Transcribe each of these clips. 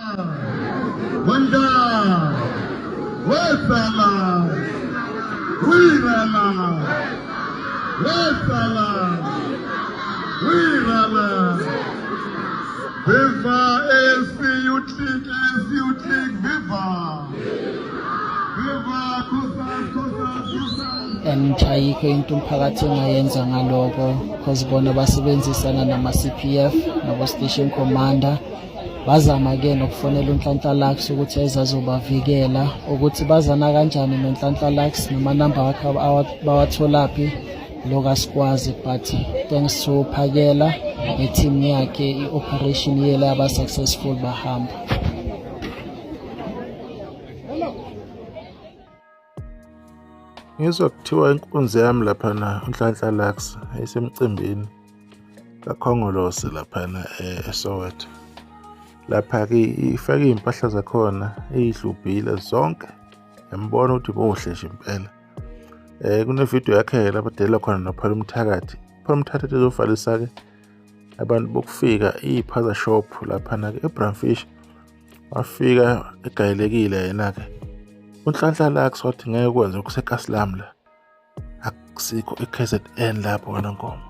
Wanda, Wesala, Wirala, Wesala, Wirala. Viva Esiutik, Viva. Viva Kusa. And ayikho into umphakathi engayenza ngaloko because bona basebenzisana nama-CPF nabo-station commander bazama ke nokufonela uNhlanhla-Lux ukuthi ezazobavikela ukuthi bazana kanjani noNhlanhla-Lux namanamba wakhe bawatholaphi lokho asikwazi, but thanks to Phakela neteam yakhe i-operation yela yaba successful bahamba. Ngizwa kuthiwa inkunzi yami laphana uNhlanhla-Lux esemcimbini kaKhongolose laphana eSoweto. Lapha-ke ifake iy'mpahla zakhona ey'hlubhile zonke, yambona ukuthi bohle nje impela. Kunevidiyo yakhe lapho adela khona noPhalo Mthakathi. uPhalo Mthakathi ezovalisa-ke abantu bokufika iy'phaza shop laphana-ke eBramfish. Wafika egayelekile yena-ke. uNhlanhla-Lux wathi ngeke ukwenza kuseKasilam la. Akusikho eKZN lapho wena Nkomo.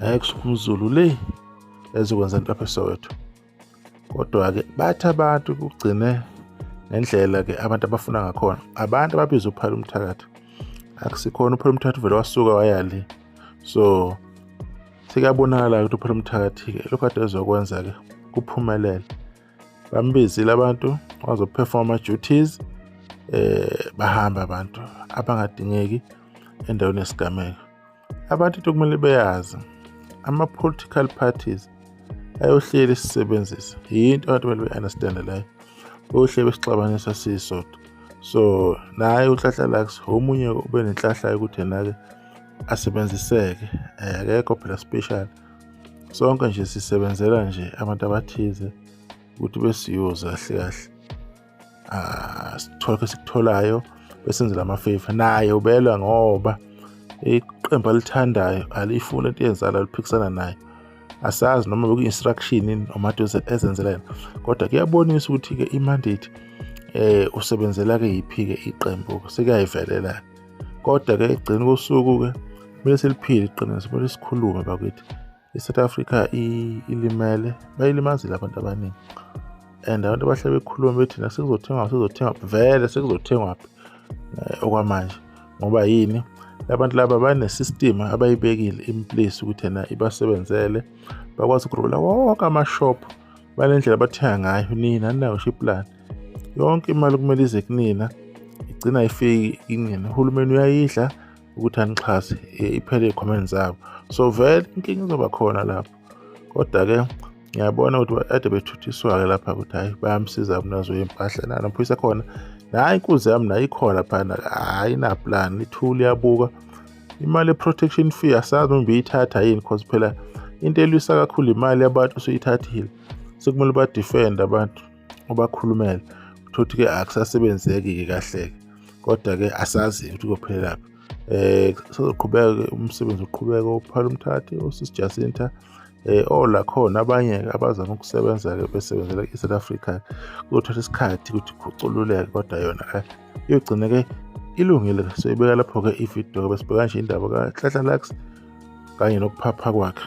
Ngeke umZulu le ezokwenza into lapha eSoweto. Kodwa-ke bathi abantu kugcine ngendlela-ke abantu abafuna ngakhona. Abantu ababiza uPhalo Mthakathi. Akusikhona uPhalo Mthakathi vele wasuka wayali. So sekuyabonakala ukuthi uPhalo Mthakathi-ke lokho kade ezokwenza-ke kuphumelele. Bambizile abantu wazoperform ama-duties. Bahamba abantu abangadingeki endaweni yesigameko. Abantu into kumele beyazi ama-political parties ayohleli sisebenzisa yinto abantu kumele be-understand leyo. Ohle besixabanisa sisodwa. So naye uNhlanhla-Lux omunye ube nenhlahla ukuthi yena-ke asebenziseke, akekho phela special. Sonke nje sisebenzela nje abantu abathize ukuthi besiyoza kahle kahle. Sithola esikutholayo besenzela ama-favor. Naye ubelwa ngoba iqembu alithandayo alifuni into yenzala liphikisana naye. Asazi noma beku-instruction noma ezenzela yena. Kodwa kuyabonisa ukuthi-ke i-mandate usebenzela-ke yiphi-ke iqembu sekuyayivelela. Kodwa-ke egcina kosuku-ke kumele siliphile iqiniso, kumele sikhulume bakithi. iSouth Africa ilimele, bayilimazile abantu abaningi. And abantu abahle bekhuluma bethi sekuzothenga vele sekuzothengwa okwamanje. Ngoba yini? Abantu laba bane-system abayibekile in place ukuthi yena ibasebenzele. Bakwazi ukurula wonke ama-shop. Banendlela abathenga ngayo. Nina nayo shiplan. Yonke imali kumele ize kunina igcina ifiki kinina. Uhulumeni uyayidla ukuthi anixhase iphele ikhomeni zabo. So vele inkinga izoba khona lapho. Kodwa-ke ngiyabona ukuthi ade bethuthiswa-ke lapha ukuthi hayi bayamsiza umnazo wempahla namphisa khona. Nayi inkunzi yami nayo ikhona phana, hayi inaplan, ithuli yabuka. Imali ye-protection fee asazi noma beyithatha yini because phela into elwisa kakhulu imali yabantu usuyithathile. Sekumele ba-defend abantu obakhulumele. Ukuthi-ke akusasebenzeki-ke kahle-ke. Kodwa-ke asazi ukuthi kophelelaphi. Sizoqhubeka umsebenzi uqhubeka uPhalo Mthakathi, uSisi Jacinta. Ola khona abanye-ke abazama ukusebenza-ke besebenzela i-South Africa. Kuzothatha isikhathi ukuthi kucululeke kodwa yona iyogcina-ke ilungile. Soyibeka lapho-ke ividiyo besibheka nje indaba kaNhlanhla-Lux kanye nokuphapha kwakhe.